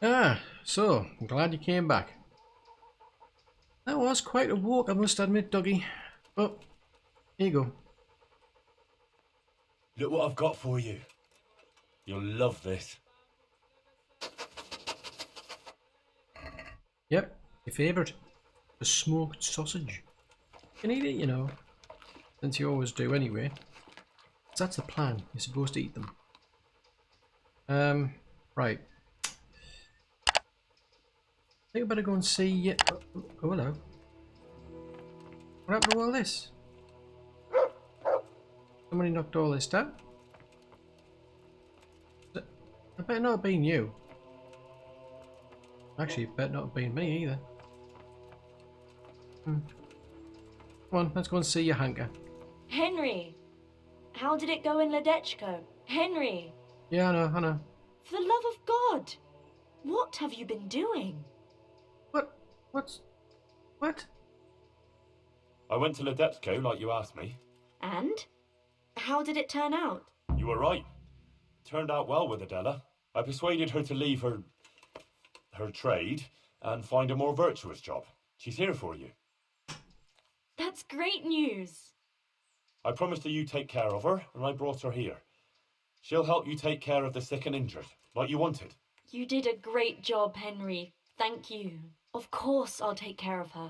Ah, so, I'm glad you came back. That was quite a walk, I must admit, doggy. Oh, here you go. Look what I've got for you. You'll love this. Yep, your favourite. The smoked sausage. You can eat it, you know. Since you always do anyway. That's the plan. You're supposed to eat them. Right. I think I better go and see... Oh, hello. What happened to all this? Somebody knocked all this down? I better not have been you. Actually, it better not have been me either. Come on, let's go and see Johanka. Henry! How did it go in Ledechko? Henry! Yeah, I know. For the love of God! What have you been doing? What? What? I went to Ledepsko like you asked me. And? How did it turn out? You were right. Turned out well with Adela. I persuaded her to leave her trade and find a more virtuous job. She's here for you. That's great news! I promised her you take care of her, and I brought her here. She'll help you take care of the sick and injured, like you wanted. You did a great job, Henry. Thank you. Of course I'll take care of her.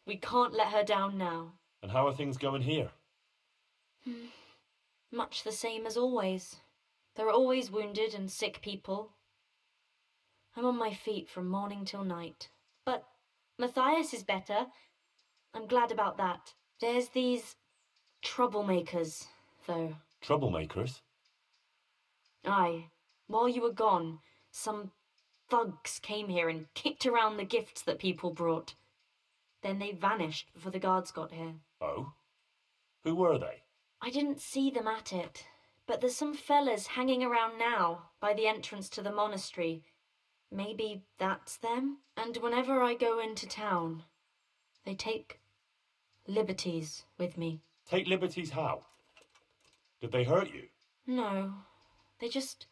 We can't let her down now. And how are things going here? Much the same as always. There are always wounded and sick people. I'm on my feet from morning till night. But Matthias is better. I'm glad about that. There's these troublemakers, though. Troublemakers? Aye. While you were gone, some thugs came here and kicked around the gifts that people brought. Then they vanished before the guards got here. Oh? Who were they? I didn't see them at it, but there's some fellas hanging around now by the entrance to the monastery. Maybe that's them? And whenever I go into town, they take liberties with me. Take liberties how? Did they hurt you? No, they just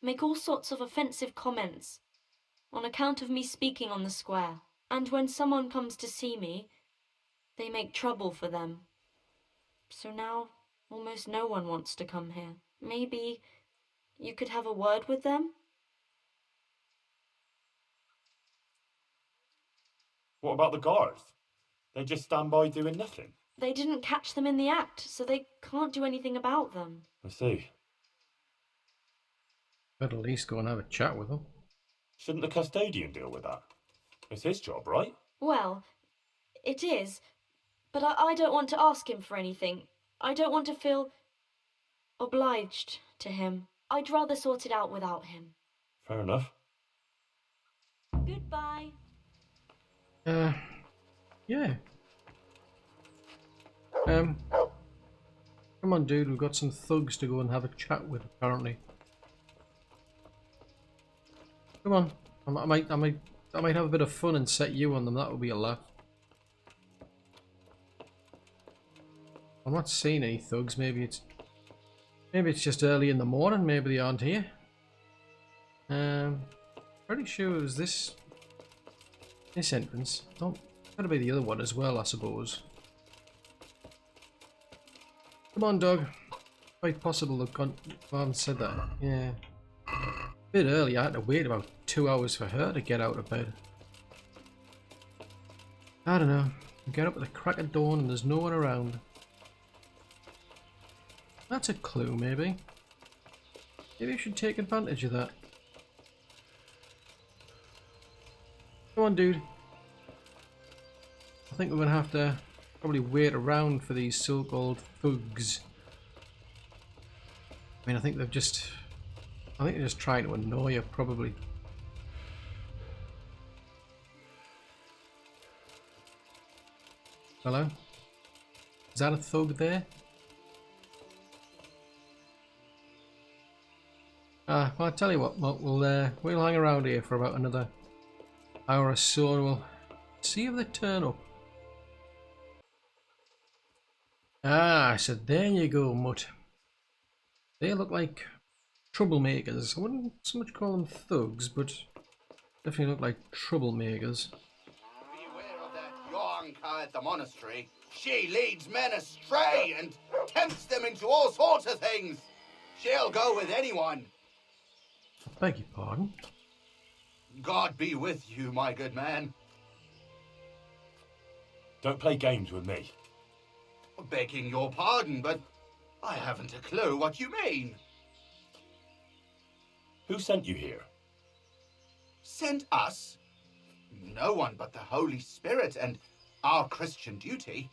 make all sorts of offensive comments on account of me speaking on the square. And when someone comes to see me, they make trouble for them. So now, almost no one wants to come here. Maybe you could have a word with them? What about the guards? They just stand by doing nothing. They didn't catch them in the act, so they can't do anything about them. I see. But at least go and have a chat with them. Shouldn't the custodian deal with that? It's his job, right? Well, it is, but I don't want to ask him for anything. I don't want to feel obliged to him. I'd rather sort it out without him. Fair enough. Goodbye. Yeah. Come on, dude. We've got some thugs to go and have a chat with, apparently. Come on. I might have a bit of fun and set you on them. That would be a laugh. I'm not seeing any thugs. Maybe it's just early in the morning. Maybe they aren't here. Pretty sure it was this entrance. Oh, gotta be the other one as well, I suppose. Come on, dog. Quite possible I haven't said that. Yeah. A bit early. I had to wait about 2 hours for her to get out of bed. I don't know. You get up at the crack of dawn and there's no one around. That's a clue, maybe. Maybe I should take advantage of that. Come on, dude. I think we're going to have to probably wait around for these so-called thugs. I mean, I think they're just trying to annoy you, probably. Hello? Is that a thug there? Well, I'll tell you what, we'll hang around here for about another hour or so and we'll see if they turn up. So there you go, Mutt. They look like troublemakers. I wouldn't so much call them thugs, but Definitely look like troublemakers. Beware of that Johanka at the monastery. She leads men astray and tempts them into all sorts of things. She'll go with anyone. I beg your pardon? God be with you, my good man. Don't play games with me. Begging your pardon, but I haven't a clue what you mean. Who sent you here? Sent us? No one but the Holy Spirit and our Christian duty.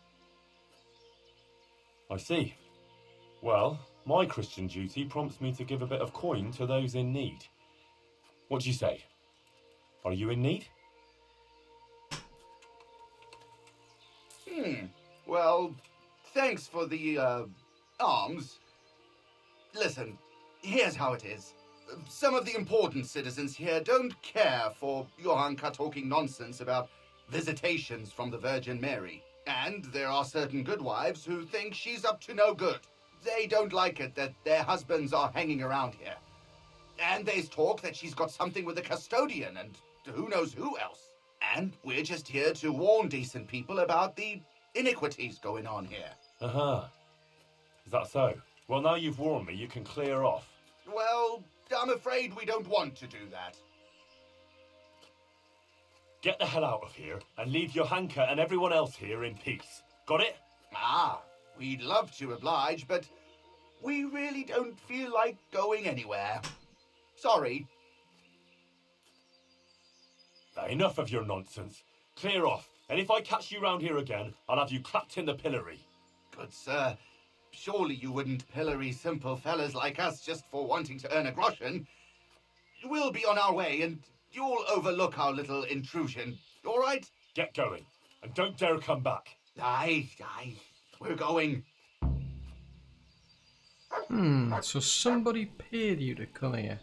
I see. Well, my Christian duty prompts me to give a bit of coin to those in need. What do you say? Are you in need? Well, thanks for the, alms. Listen, here's how it is. Some of the important citizens here don't care for Johanka talking nonsense about visitations from the Virgin Mary. And there are certain good wives who think she's up to no good. They don't like it that their husbands are hanging around here. And there's talk that she's got something with the custodian and who knows who else. And we're just here to warn decent people about the iniquities going on here. Uh-huh. Is that so? Well, now you've warned me, you can clear off. Well, I'm afraid we don't want to do that. Get the hell out of here and leave Johanka and everyone else here in peace. Got it? Ah, we'd love to oblige, but we really don't feel like going anywhere. Sorry. Now, enough of your nonsense. Clear off, and if I catch you round here again, I'll have you clapped in the pillory. Good sir, surely you wouldn't pillory simple fellas like us just for wanting to earn a groschen. We'll be on our way, and you'll overlook our little intrusion, all right? Get going, and don't dare come back. Aye, we're going. So somebody paid you to come here.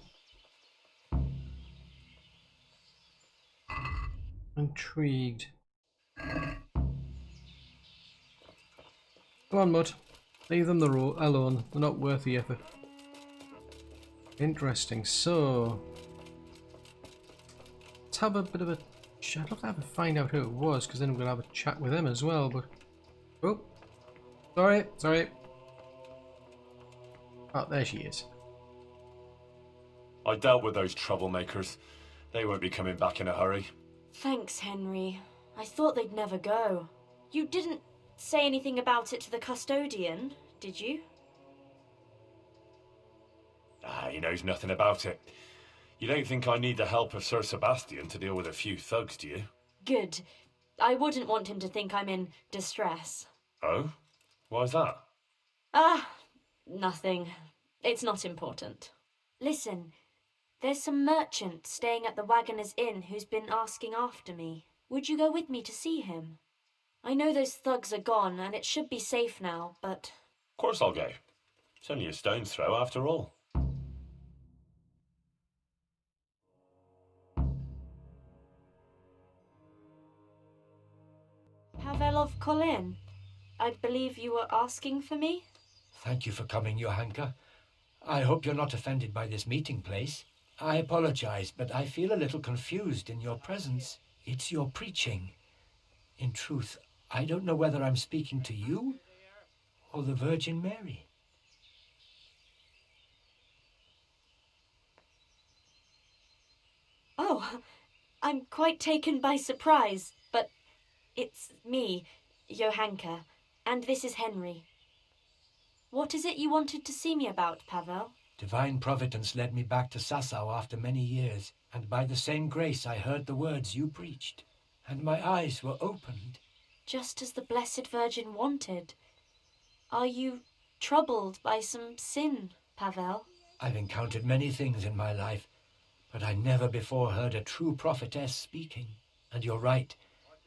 Intrigued. Come on, Mud. Leave them alone. They're not worth the effort. Interesting. So, let's have a bit of a chat. I'd love to have to find out who it was, because then we're going to have a chat with them as well. But, oh, sorry. Oh, there she is. I dealt with those troublemakers. They won't be coming back in a hurry. Thanks, Henry. I thought they'd never go. You didn't say anything about it to the custodian, did you? He knows nothing about it. You don't think I need the help of Sir Sebastian to deal with a few thugs, do you? Good. I wouldn't want him to think I'm in distress. Oh? Why's that? Nothing. It's not important. Listen, there's some merchant staying at the Wagoner's Inn who's been asking after me. Would you go with me to see him? I know those thugs are gone and it should be safe now, but... Of course I'll go. It's only a stone's throw after all. Pavel of Kolin, I believe you were asking for me? Thank you for coming, Johanka. I hope you're not offended by this meeting place. I apologize, but I feel a little confused in your presence. It's your preaching. In truth, I don't know whether I'm speaking to you or the Virgin Mary. Oh, I'm quite taken by surprise, but it's me, Johanka, and this is Henry. What is it you wanted to see me about, Pavel? Divine Providence led me back to Sasau after many years, and by the same grace I heard the words you preached, and my eyes were opened. Just as the Blessed Virgin wanted. Are you troubled by some sin, Pavel? I've encountered many things in my life, but I never before heard a true prophetess speaking. And you're right,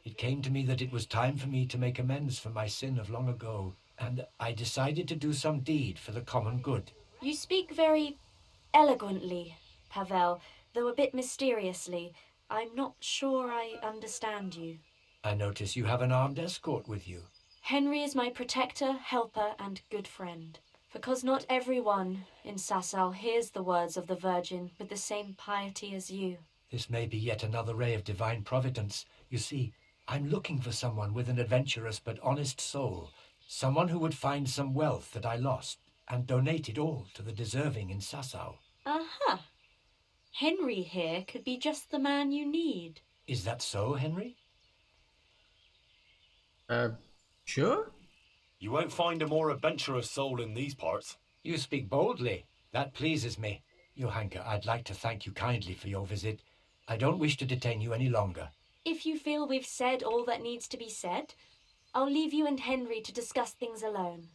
it came to me that it was time for me to make amends for my sin of long ago, and I decided to do some deed for the common good. You speak very eloquently, Pavel, though a bit mysteriously. I'm not sure I understand you. I notice you have an armed escort with you. Henry is my protector, helper, and good friend. Because not everyone in Sasau hears the words of the Virgin with the same piety as you. This may be yet another ray of divine providence. You see, I'm looking for someone with an adventurous but honest soul. Someone who would find some wealth that I lost and donate it all to the deserving in Sasau. Uh-huh. Henry here could be just the man you need. Is that so, Henry? Sure? You won't find a more adventurous soul in these parts. You speak boldly. That pleases me. Johanka, I'd like to thank you kindly for your visit. I don't wish to detain you any longer. If you feel we've said all that needs to be said, I'll leave you and Henry to discuss things alone.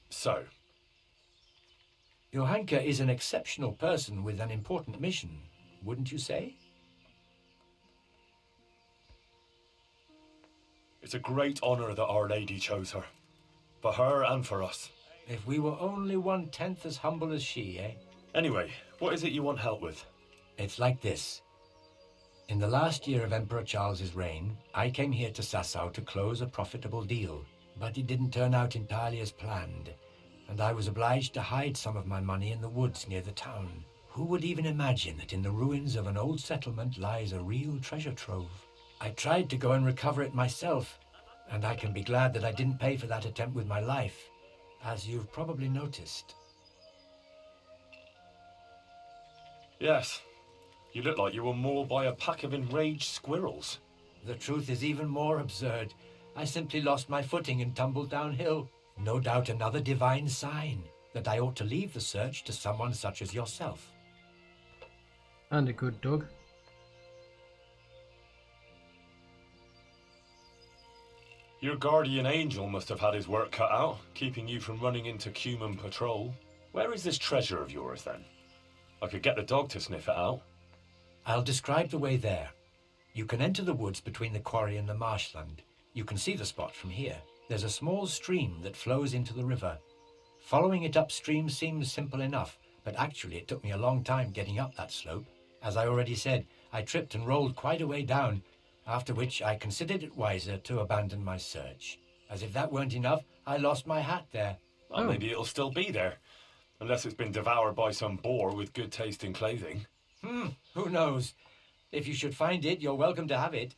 So, Johanka is an exceptional person with an important mission, wouldn't you say? it's a great honor that Our Lady chose her. For her and for us. If we were only 1/10 as humble as she, eh? Anyway, what is it you want help with? It's like this. In the last year of Emperor Charles's reign, I came here to Sasau to close a profitable deal, but it didn't turn out entirely as planned, and I was obliged to hide some of my money in the woods near the town. Who would even imagine that in the ruins of an old settlement lies a real treasure trove? I tried to go and recover it myself, and I can be glad that I didn't pay for that attempt with my life, as you've probably noticed. Yes. You look like you were mauled by a pack of enraged squirrels. The truth is even more absurd. I simply lost my footing and tumbled downhill. No doubt another divine sign that I ought to leave the search to someone such as yourself. And a good dog. Your guardian angel must have had his work cut out, keeping you from running into Commune patrol. Where is this treasure of yours, then? I could get the dog to sniff it out. I'll describe the way there. You can enter the woods between the quarry and the marshland. You can see the spot from here. There's a small stream that flows into the river. Following it upstream seems simple enough, but actually it took me a long time getting up that slope. As I already said, I tripped and rolled quite a way down, after which I considered it wiser to abandon my search. As if that weren't enough, I lost my hat there. Well, maybe it'll still be there. Unless it's been devoured by some boar with good taste in clothing. Who knows? If you should find it, you're welcome to have it.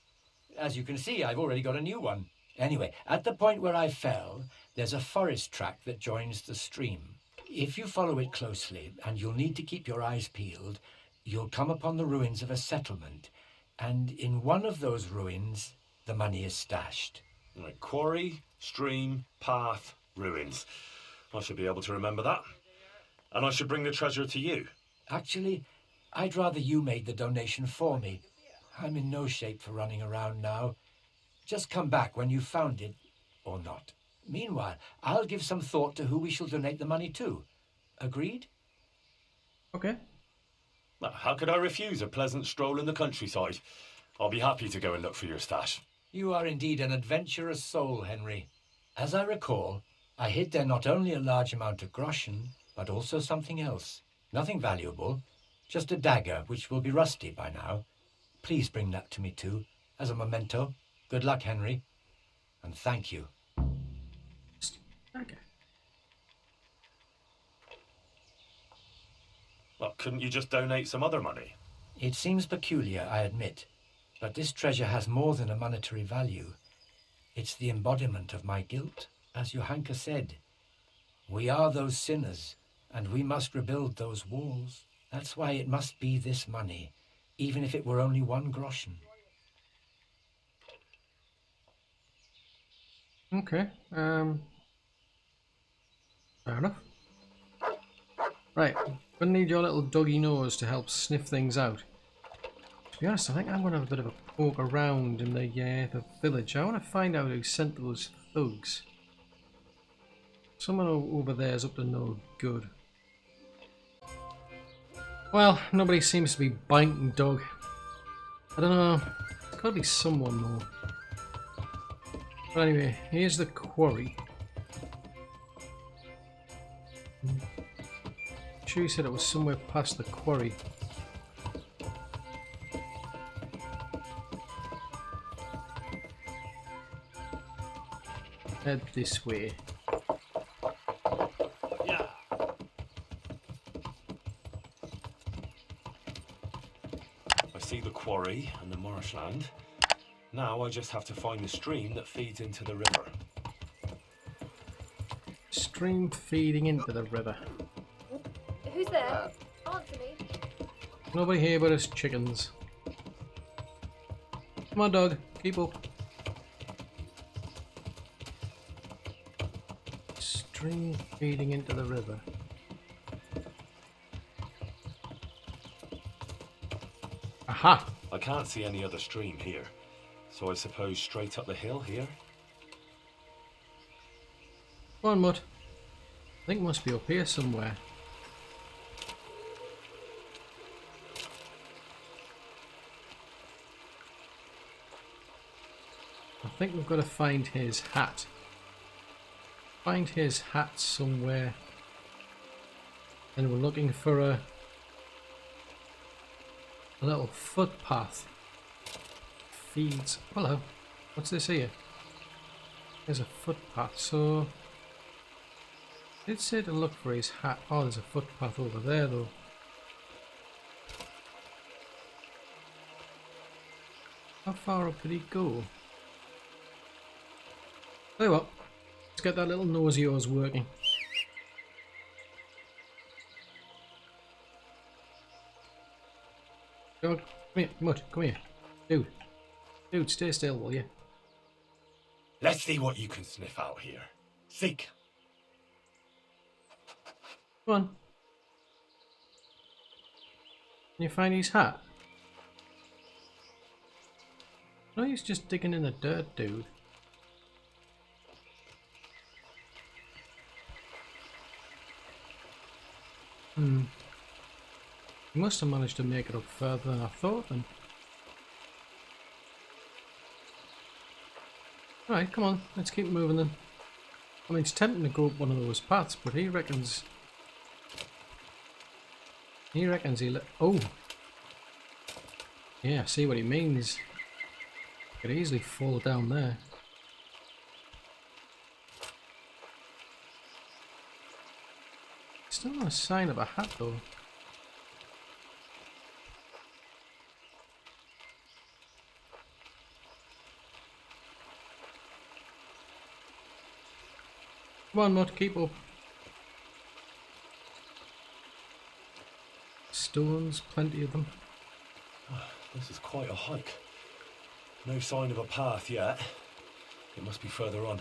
As you can see, I've already got a new one. Anyway, at the point where I fell, there's a forest track that joins the stream. If you follow it closely, and you'll need to keep your eyes peeled, you'll come upon the ruins of a settlement, and in one of those ruins, the money is stashed. Right, quarry, stream, path, ruins. I should be able to remember that. And I should bring the treasure to you. Actually, I'd rather you made the donation for me. I'm in no shape for running around now. Just come back when you've found it, or not. Meanwhile, I'll give some thought to who we shall donate the money to. Agreed? Okay. Well, how could I refuse a pleasant stroll in the countryside? I'll be happy to go and look for your stash. You are indeed an adventurous soul, Henry. As I recall, I hid there not only a large amount of groschen, but also something else. Nothing valuable, just a dagger which will be rusty by now. Please bring that to me too, as a memento. Good luck, Henry, and thank you. Okay. Well, couldn't you just donate some other money? It seems peculiar, I admit, but this treasure has more than a monetary value. It's the embodiment of my guilt, as Johanka said. We are those sinners, and we must rebuild those walls. That's why it must be this money, even if it were only 1 groschen. Okay. Fair enough. Right. Gonna need your little doggy nose to help sniff things out. To be honest, I think I'm gonna have a bit of a poke around in the village. I want to find out who sent those thugs. Someone over there is up to no good. Well, nobody seems to be biting dog. I don't know. There's gotta be someone though. But anyway, here's the quarry. Sure you said it was somewhere past the quarry. Head this way. see the quarry and the marshland. Now I just have to find the stream that feeds into the river. Stream feeding into the river. Who's there? Answer me. Nobody here but us chickens. Come on, dog. Keep up. Stream feeding into the river. Aha! I can't see any other stream here, so I suppose straight up the hill here? Come on, Mutt. I think it must be up here somewhere. I think we've got to find his hat. Find his hat somewhere. And we're looking for a little footpath. Feeds. Hello. What's this here? There's a footpath. So it said to look for his hat. Oh, there's a footpath over there though. How far up did he go? Tell you what, let's get that little nose of yours working. Dog, come here, Mutt, come here. Dude, stay still, will you? Let's see what you can sniff out here. Seek. Come on. Can you find his hat? No, he's just digging in the dirt, dude. He must have managed to make it up further than I thought then. Right, come on, let's keep moving then. I mean, it's tempting to go up one of those paths, but he reckons... Oh! Yeah, I see what he means. Could easily fall down there. Still no sign of a hat though. Come on, Mutt, keep up. Stones, plenty of them. This is quite a hike. No sign of a path yet. It must be further on.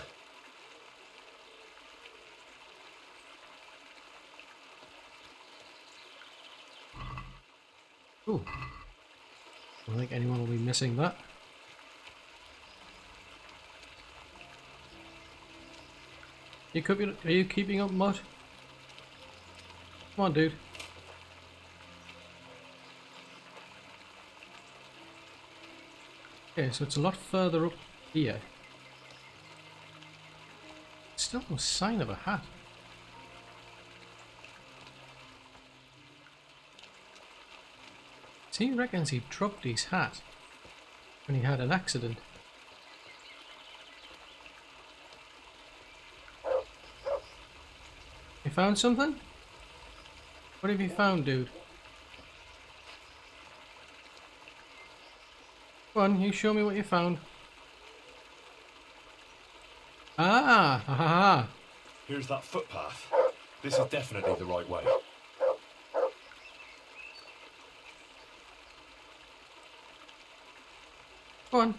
Ooh. I don't think anyone will be missing that. Are you keeping up, Mutt? Come on, dude. Okay, so it's a lot further up here. Still no sign of a hat. So he reckons he dropped his hat when he had an accident. You found something? What have you found, dude? Go on, you show me what you found. Ah! Ha ha ha! Here's that footpath. This is definitely the right way. Go on.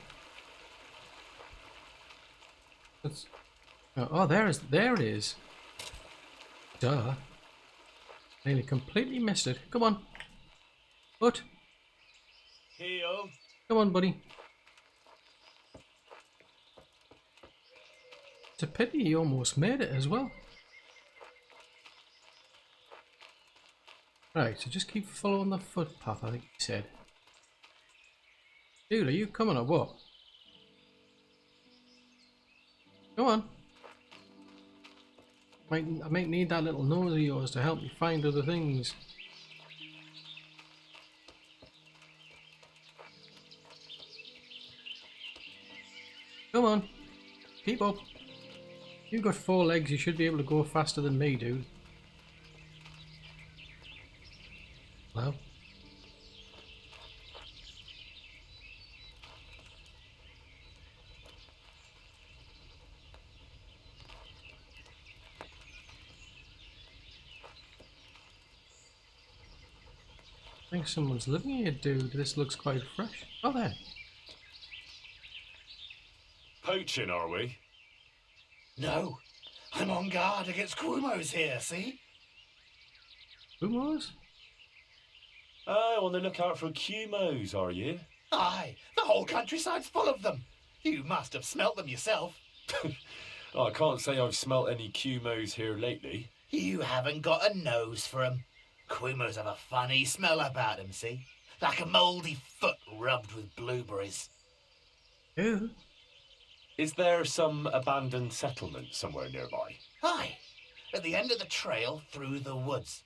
Oh, there it is. Duh. Nearly completely missed it. Come on. But. Heel. Come on, buddy. It's a pity you almost made it as well. Right, so just keep following the footpath, I think he said. Dude, are you coming or what? Come on. I might need that little nose of yours to help me find other things. Come on. Keep up. You've got 4 legs, you should be able to go faster than me, dude. Well. think someone's living here, dude. This looks quite fresh. Oh, there. Poaching, are we? No, I'm on guard against Quumos here, see? Who was? Oh, on the lookout for Cumos, are you? Aye, the whole countryside's full of them. You must have smelt them yourself. I can't say I've smelt any Cumos here lately. You haven't got a nose for 'em. Quumos have a funny smell about 'em, see? Like a mouldy foot rubbed with blueberries. Who? Is there some abandoned settlement somewhere nearby? Aye, at the end of the trail through the woods.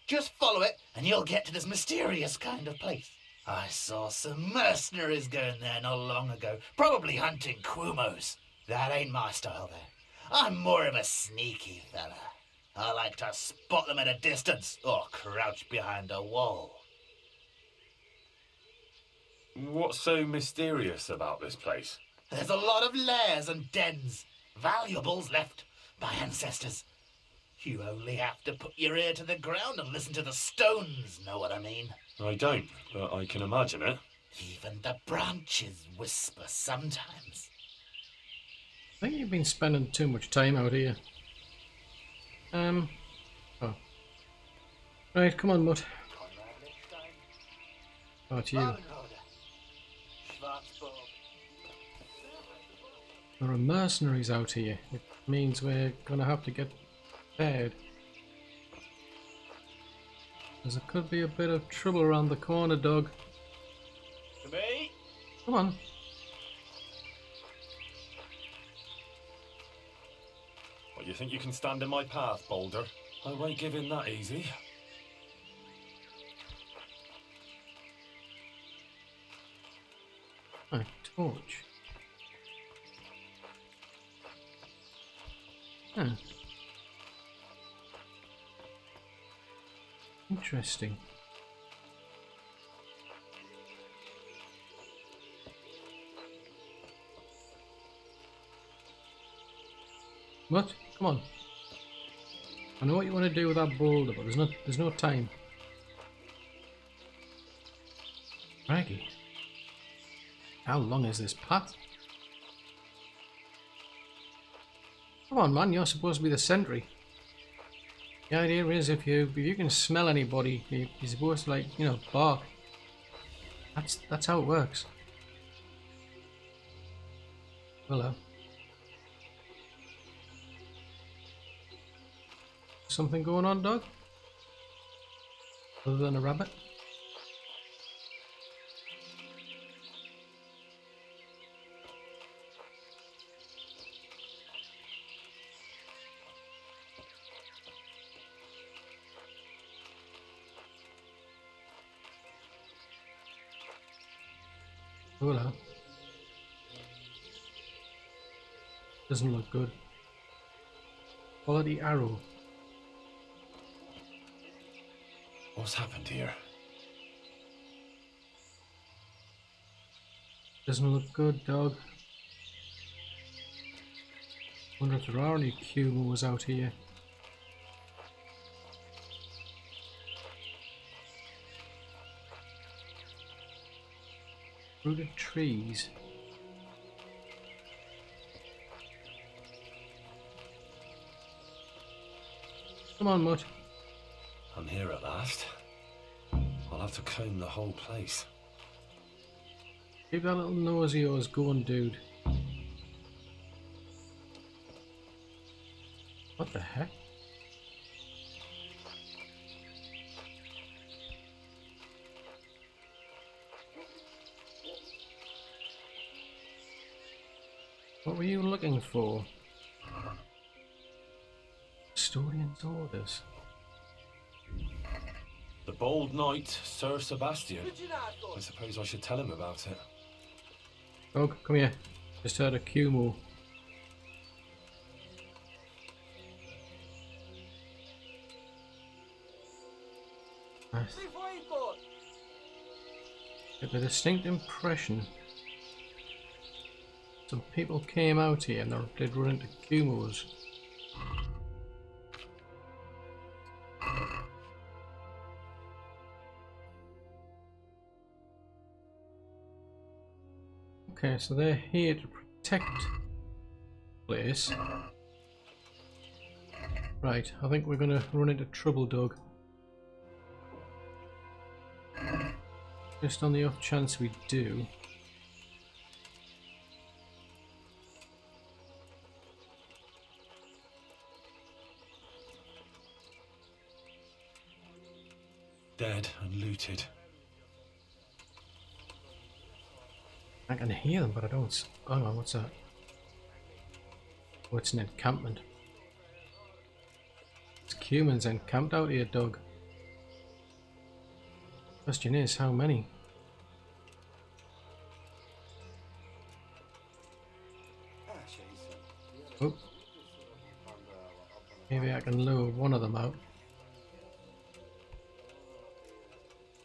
Just follow it and you'll get to this mysterious kind of place. I saw some mercenaries going there not long ago, probably hunting Quumos. That ain't my style there. I'm more of a sneaky fella. I like to spot them at a distance or crouch behind a wall. What's so mysterious about this place? There's a lot of lairs and dens, valuables left by ancestors. You only have to put your ear to the ground and listen to the stones, know what I mean? I don't, but I can imagine it. Even the branches whisper sometimes. I think you've been spending too much time out here. Oh. Right, come on, Mutt. Oh, it's you. There are mercenaries out here. It means we're gonna have to get prepared. Because there could be a bit of trouble around the corner, dog. To me? Come on. What, you think you can stand in my path, Boulder? I won't give in that easy. A torch. Huh. Interesting. What? Come on. I know what you want to do with that boulder, but there's no time. Crikey. How long is this path? Come on, man, you're supposed to be the sentry. The idea is if you can smell anybody, you're supposed to, like, you know, bark. That's how it works. Hello. Something going on, dog? Other than a rabbit? Hello. Doesn't look good. Quality arrow. What's happened here? Doesn't look good, dog. Wonder if there are any Cumos out here. Rooted trees. Come on, Mutt. I'm here at last. I'll have to comb the whole place. Keep that little nose of yours going, dude. What the heck? What were you looking for? Custodian's orders. The bold knight, Sir Sebastian. I suppose I should tell him about it. Dog, come here. Just heard a Cumo. Nice. Get the distinct impression some people came out here and they did run into Cumos. Okay, so they're here to protect the place. Right, I think we're gonna run into trouble, Doug. Just on the off chance we do. Dead and looted. I can hear them, but I don't. Hang on, what's that? Oh, it's an encampment. It's Cummune's encamped out here, Doug. Question is, how many? Oh. Maybe I can lure one of them out.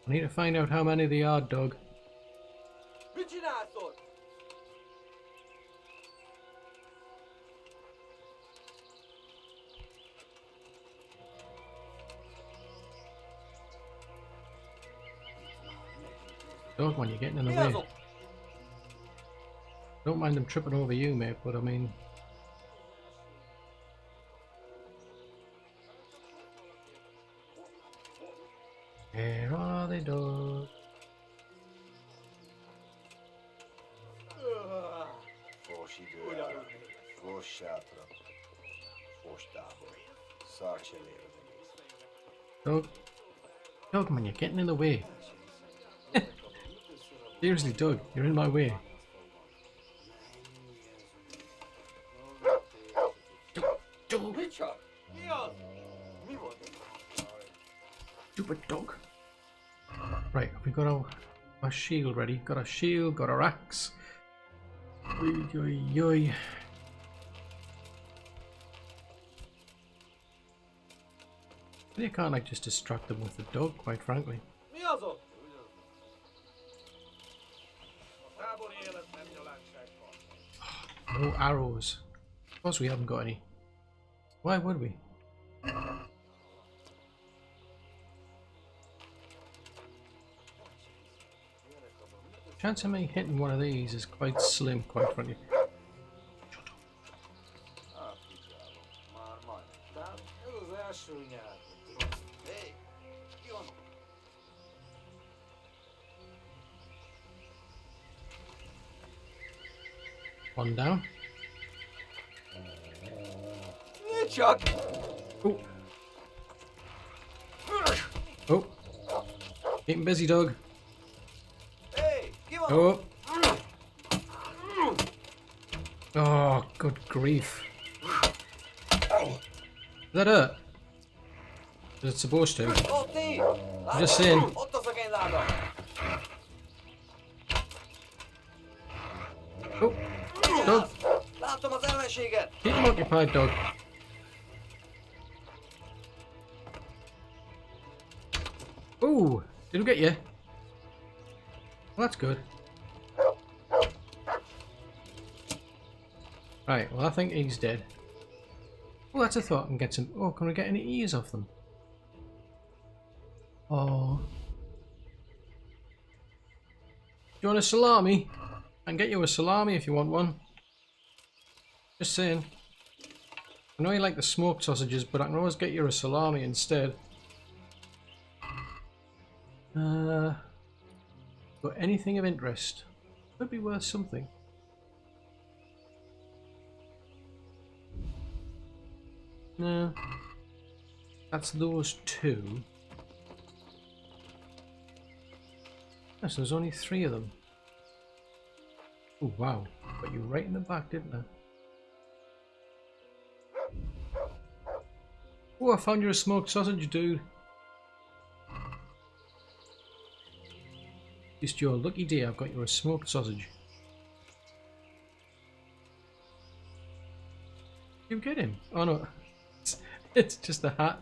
I need to find out how many they are, Doug. Dog, when you're getting in the way. Don't mind them tripping over you, mate, but I mean... Where are they, dog? Dog? Dog, man, you're getting in the way. Seriously, Doug, you're in my way. Stupid dog. Right, have we got our shield ready? Got our shield, got our axe. Oy, oy, oy. You can't like just distract them with the dog, quite frankly. No arrows. Of course we haven't got any. Why would we? Chance of me hitting one of these is quite slim, quite frankly. One down. Oh. Oh. Getting busy, dog. Oh. Oh, good grief. Does that hurt? Is it supposed to? I'm just saying. Oh. Dog. Keep him occupied, dog. Ooh, did we get you? Well, that's good. Right, well I think he's dead. Oh, that's a thought. I can get some... Oh, can we get any ears off them? Oh. Do you want a salami? I can get you a salami if you want one. Just saying. I know you like the smoked sausages, but I can always get you a salami instead. Got anything of interest? Could be worth something. No. That's those two. Yes, there's only 3 of them. Oh wow, got you right in the back, didn't I? Oh, I found you a smoked sausage, dude. Just your lucky day, I've got you a smoked sausage. You get him? Oh no, it's just a hat.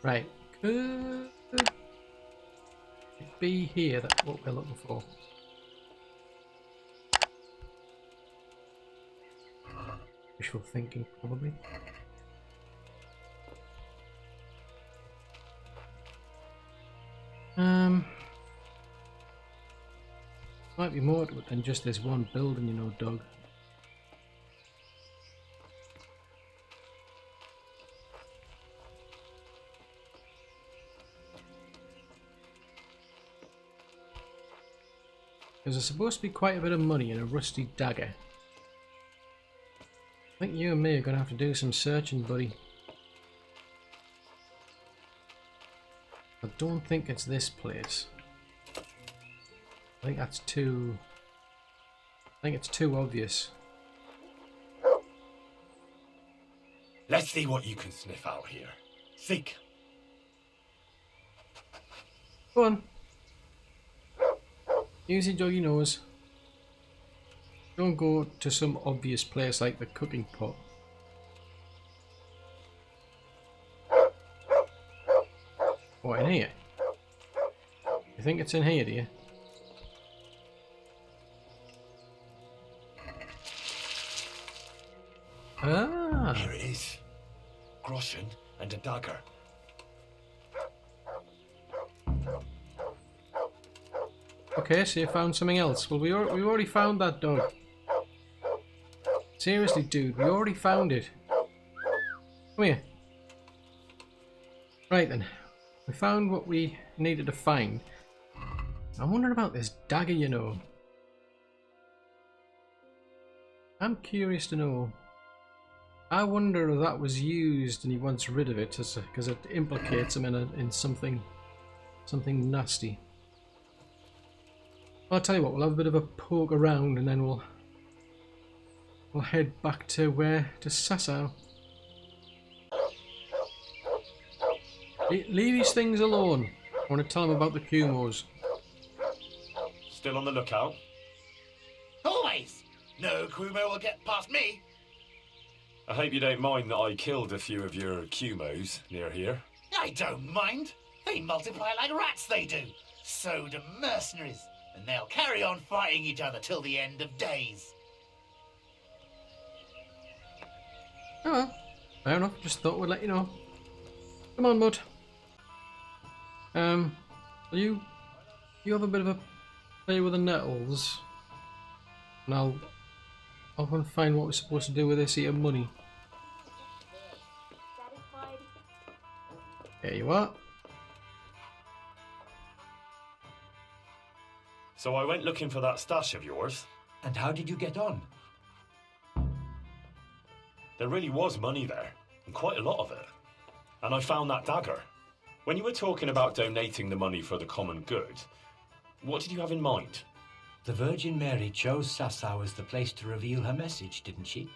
Right, could it be here that's what we're looking for? Wishful thinking, probably. Might be more to it than just this one building, you know, Doug. Because there's supposed to be quite a bit of money in a rusty dagger. I think you and me are going to have to do some searching, buddy. I don't think it's this place. I think that's too... I think it's too obvious. Let's see what you can sniff out here. Seek. Go on. Use your doggy nose. Don't go to some obvious place like the cooking pot. What, in here? You think it's in here, do you? Ah! Here it is. Groschen and a dagger. Okay, so you found something else. Well, we already found that dog. Seriously, dude, we already found it. Come here. Right then. We found what we needed to find. I'm wondering about this dagger, you know. I'm curious to know. I wonder if that was used and he wants rid of it because it implicates him in something nasty. I'll tell you what, we'll have a bit of a poke around and then we'll head back to Sasau. Leave these things alone. I want to tell them about the Kumos. Still on the lookout? Always! No Kumo will get past me. I hope you don't mind that I killed a few of your Kumos near here. I don't mind. They multiply like rats, they do. So do mercenaries. And they'll carry on fighting each other till the end of days. Oh well, fair enough. Just thought we'd let you know. Come on, bud. You have a bit of a play with the nettles, and I'll go and find what we're supposed to do with this here money. There you are. So I went looking for that stash of yours. And how did you get on? There really was money there, and quite a lot of it. And I found that dagger. When you were talking about donating the money for the common good, what did you have in mind? The Virgin Mary chose Sasau as the place to reveal her message, didn't she?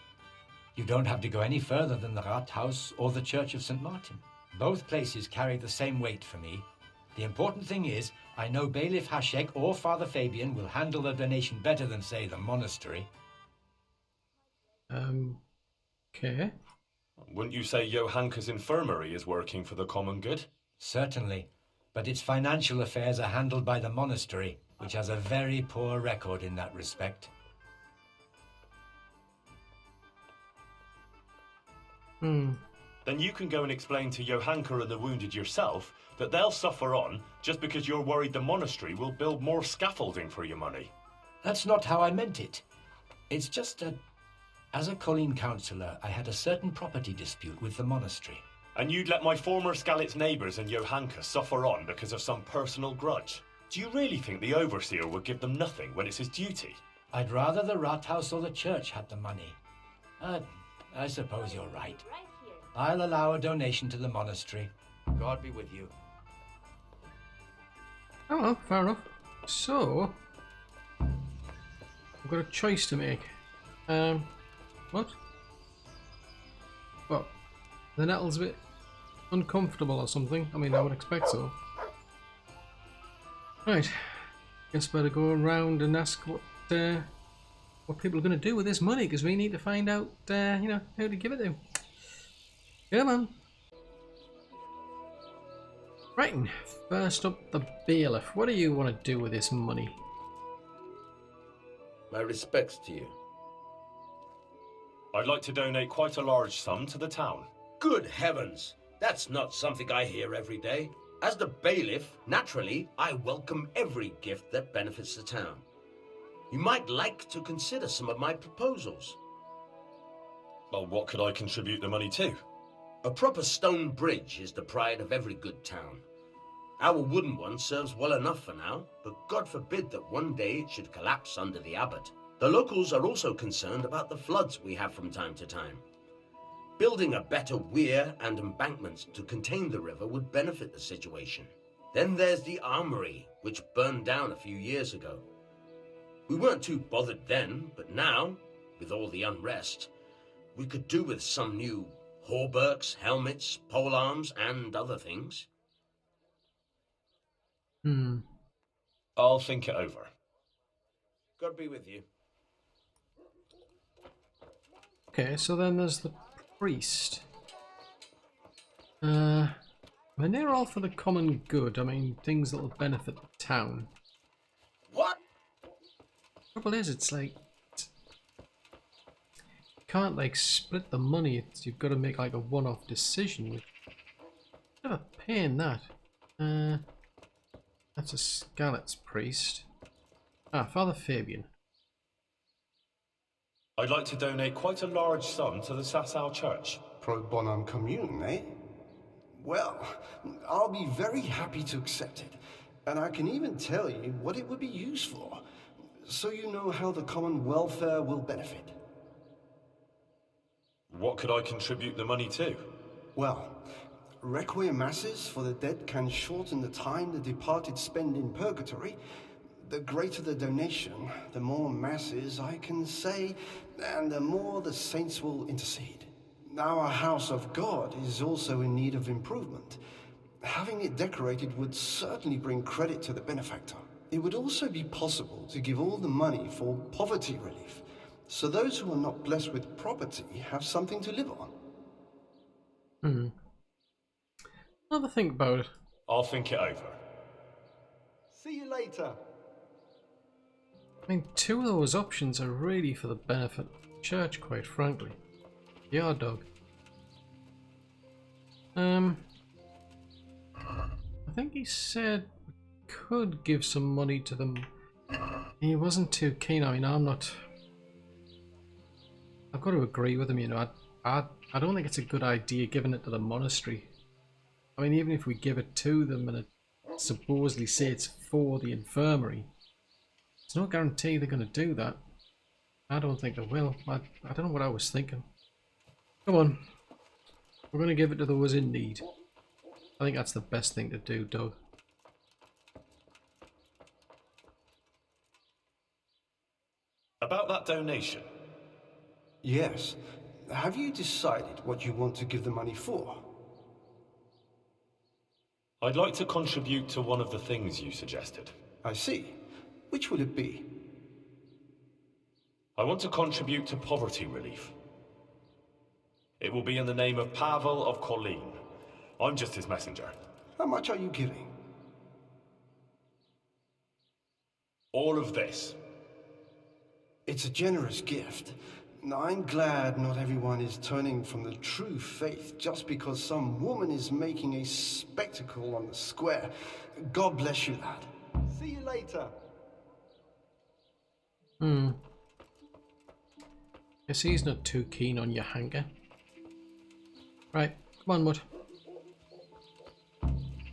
You don't have to go any further than the Rathaus or the Church of St. Martin. Both places carry the same weight for me. The important thing is, I know Bailiff Hashek or Father Fabian will handle the donation better than, say, the monastery. Okay. Wouldn't you say Johanka's infirmary is working for the common good? Certainly, but its financial affairs are handled by the monastery, which has a very poor record in that respect. Then you can go and explain to Johanka and the wounded yourself that they'll suffer on just because you're worried the monastery will build more scaffolding for your money. That's not how I meant it. It's just that, as a Kolin councillor, I had a certain property dispute with the monastery. And you'd let my former Skalitz neighbours and Johanka suffer on because of some personal grudge? Do you really think the overseer would give them nothing when it's his duty? I'd rather the Rathaus or the church had the money. I suppose you're right. I'll allow a donation to the monastery. God be with you. Oh well, fair enough. So, I've got a choice to make. What? What? The nettle's a bit uncomfortable or something. I mean, I would expect so. Right. Guess better go around and ask what people are going to do with this money, because we need to find out, you know, who to give it to. Come on. Right, and first up, the bailiff. What do you want to do with this money? My respects to you. I'd like to donate quite a large sum to the town. Good heavens! That's not something I hear every day. As the bailiff, naturally, I welcome every gift that benefits the town. You might like to consider some of my proposals. Well, what could I contribute the money to? A proper stone bridge is the pride of every good town. Our wooden one serves well enough for now, but God forbid that one day it should collapse under the abbot. The locals are also concerned about the floods we have from time to time. Building a better weir and embankments to contain the river would benefit the situation. Then there's the armory, which burned down a few years ago. We weren't too bothered then, but now, with all the unrest, we could do with some new hauberks, helmets, polearms, and other things. I'll think it over. God be with you. Okay, so then there's the priest. I mean, they're all for the common good. I mean, things that will benefit the town. What? Trouble is, it's like you can't like split the money. You've got to make like a one-off decision. Which bit of a pain that. That's a Scarlet's priest. Ah, Father Fabian. I'd like to donate quite a large sum to the Sasau church. Pro Bonum Commune, eh? Well, I'll be very happy to accept it. And I can even tell you what it would be used for, so you know how the common welfare will benefit. What could I contribute the money to? Well, requiem masses for the dead can shorten the time the departed spend in purgatory. The greater the donation, the more masses I can say, and the more the saints will intercede. Our house of God is also in need of improvement. Having it decorated would certainly bring credit to the benefactor. It would also be possible to give all the money for poverty relief, so those who are not blessed with property have something to live on. Have a think about it. I'll think it over. See you later. I mean, two of those options are really for the benefit of the church, quite frankly. Yeah, dog. I think he said we could give some money to them. He wasn't too keen. I mean, I'm not. I've got to agree with him. You know, I don't think it's a good idea giving it to the monastery. I mean, even if we give it to them and it supposedly say it's for the infirmary, there's no guarantee they're going to do that. I don't think they will. I don't know what I was thinking. Come on. We're going to give it to those in need. I think that's the best thing to do, Doug. About that donation. Yes. Have you decided what you want to give the money for? I'd like to contribute to one of the things you suggested. I see. Which will it be? I want to contribute to poverty relief. It will be in the name of Pavel of Kolin. I'm just his messenger. How much are you giving? All of this. It's a generous gift. I'm glad not everyone is turning from the true faith just because some woman is making a spectacle on the square. God bless you, lad. See you later. Guess he's not too keen on Johanka. Right, come on, Mud.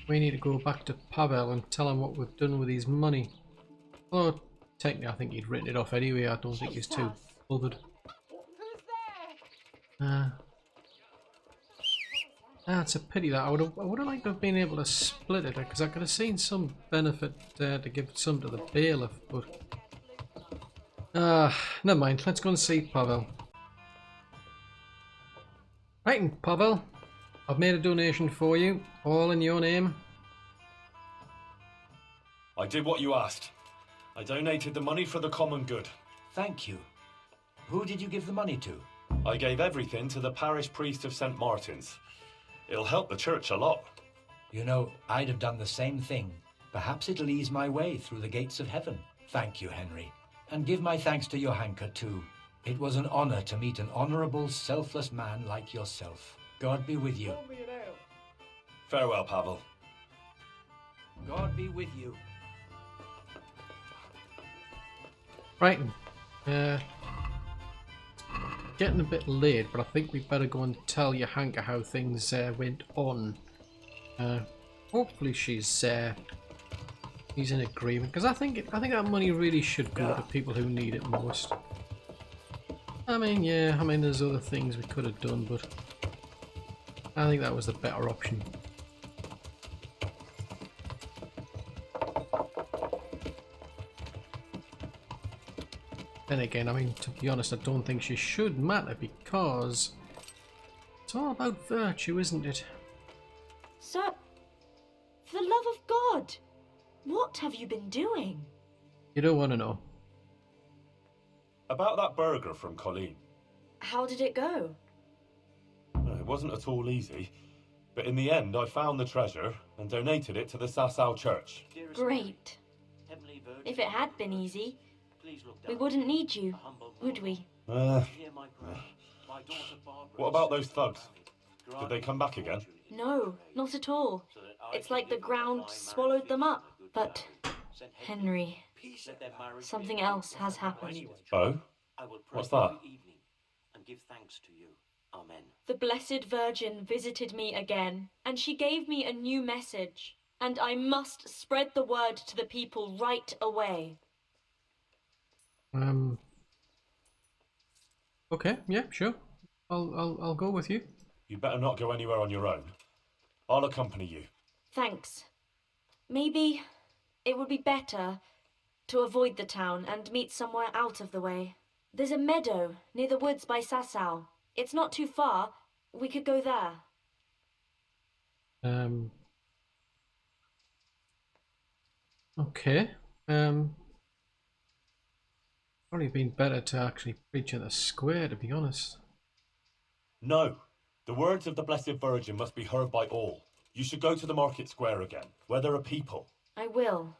We need to go back to Pavel and tell him what we've done with his money. Although, technically, I think he'd written it off anyway. I don't think he's too bothered. It's a pity that I would have liked to have been able to split it, because I could have seen some benefit to give some to the bailiff, but never mind. Let's go and see Pavel. Right, and Pavel, I've made a donation for you, all in your name. I did what you asked. I donated the money for the common good. Thank you. Who did you give the money to? I gave everything to the parish priest of St. Martin's. It'll help the church a lot. You know, I'd have done the same thing. Perhaps it'll ease my way through the gates of heaven. Thank you, Henry. And give my thanks to Johanka, too. It was an honor to meet an honorable, selfless man like yourself. God be with you. Farewell, Pavel. God be with you. Right. Getting a bit late, but I think we better go and tell Johanka how things went on. Hopefully she's in agreement, because I think that money really should go to people who need it most. I mean, yeah, there's other things we could have done, but I think that was the better option. Then again, to be honest, I don't think she should matter, because it's all about virtue, isn't it? Sir, for the love of God, what have you been doing? You don't want to know. About that burger from Kolin. How did it go? Well, it wasn't at all easy, but in the end I found the treasure and donated it to the Sasau church. Great. If it had been easy, we wouldn't need you, would we? What about those thugs? Did they come back again? No, not at all. It's like the ground swallowed them up. But, Henry, something else has happened. Oh? What's that? The Blessed Virgin visited me again, and she gave me a new message. And I must spread the word to the people right away. Okay, yeah, sure. I'll go with you. You better not go anywhere on your own. I'll accompany you. Thanks. Maybe it would be better to avoid the town and meet somewhere out of the way. There's a meadow near the woods by Sasau. It's not too far. We could go there. Okay. Probably been better to actually preach in the square, to be honest. No. The words of the Blessed Virgin must be heard by all. You should go to the market square again, where there are people. I will.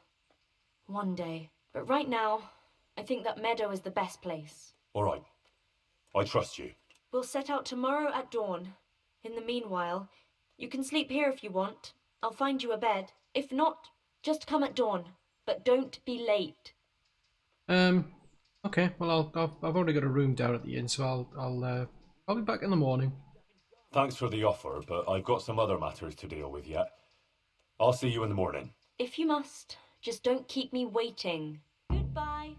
One day. But right now, I think that meadow is the best place. All right. I trust you. We'll set out tomorrow at dawn. In the meanwhile, you can sleep here if you want. I'll find you a bed. If not, just come at dawn. But don't be late. Okay. Well, I've already got a room down at the inn, so I'll be back in the morning. Thanks for the offer, but I've got some other matters to deal with yet. I'll see you in the morning. If you must, just don't keep me waiting. Goodbye.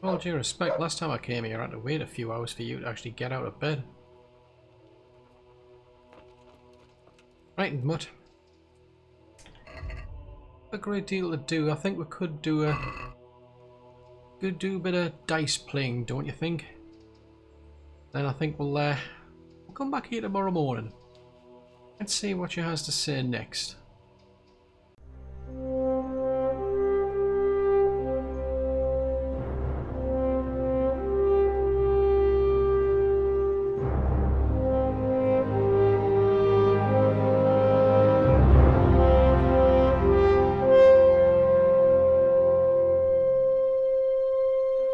Well, due respect, last time I came here I had to wait a few hours for you to actually get out of bed. Right, Mutt. A great deal to do. I think we could do a bit of dice playing, don't you think? Then I think we'll come back here tomorrow morning and see what she has to say next.